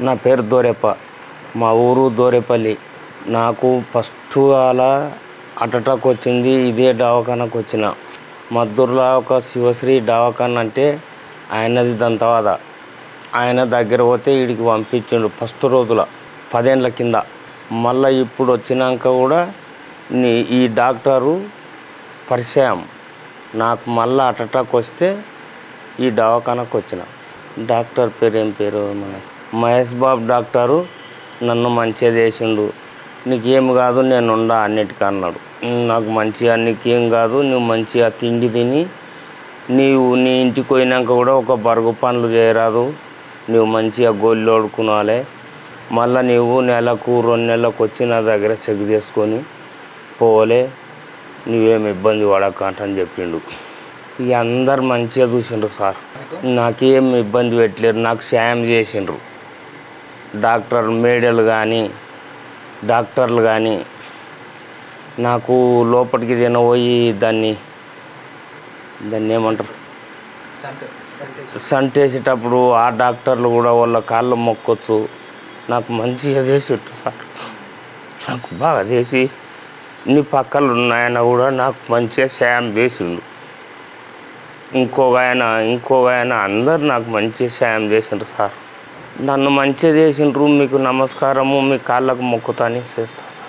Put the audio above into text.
నా పేరు దోరెప్ప. మా ఊరు దోరేపల్లి. నాకు ఫస్ట్ అలా హార్ట్ అటాక్ వచ్చింది. ఇదే దవాఖానకు వచ్చిన. మద్దూరులో ఒక శివశ్రీ దవాఖాన అంటే ఆయనది దంతవాద. ఆయన దగ్గర పోతే వీడికి పంపించిండు ఫస్ట్ రోజుల 10 ఏళ్ళ కింద. మళ్ళీ ఇప్పుడు వచ్చినాక కూడా ఈ డాక్టరు పరిచయం. నాకు మళ్ళీ హార్ట్ అటాక్ వస్తే ఈ దవాఖానకు వచ్చిన. డాక్టర్ పేరు ఏం పేరు మహేష్ బాబు డాక్టరు నన్ను మంచిగా చేసిండు. నీకేం కాదు, నేను ఉండా అన్నిటికీ అన్నాడు. నాకు మంచిగా నీకేం కాదు, నువ్వు మంచిగా తిండి తిని నీ ఇంటికి పోయినాక కూడా ఒక బరుగు పనులు చేయరాదు, నువ్వు మంచిగా గోళ్ళు ఓడుకునాలి, మళ్ళీ నువ్వు నెలకు 2 నెలలకు వచ్చి నా దగ్గర చెక్ చేసుకొని పోలే, నువ్వేం ఇబ్బంది పడకంటని చెప్పిండు. ఇక అందరు మంచిగా చూసిండ్రు సార్. నాకేం ఇబ్బంది పెట్టలేరు, నాకు సాయం చేసిండ్రు. మేడలు కానీ డాక్టర్లు కానీ నాకు లోపలికి తినబోయి దాన్ని ఏమంటారు సంటేసేటప్పుడు ఆ డాక్టర్లు కూడా వాళ్ళ కాళ్ళు మొక్కొచ్చు. నాకు మంచిగా చేసిండు సార్. నాకు బాగా చేసి నీ పక్కన ఉన్నాయన కూడా నాకు మంచిగా సాయం చేసిండు. ఇంకొక ఆయన అందరు నాకు మంచిగా సాయం చేసిండ్రు సార్. నన్ను మంచిగా చేసిండ్రు. మీకు నమస్కారము, మీ కాళ్ళకు మొక్కుతాని చేస్తా సార్.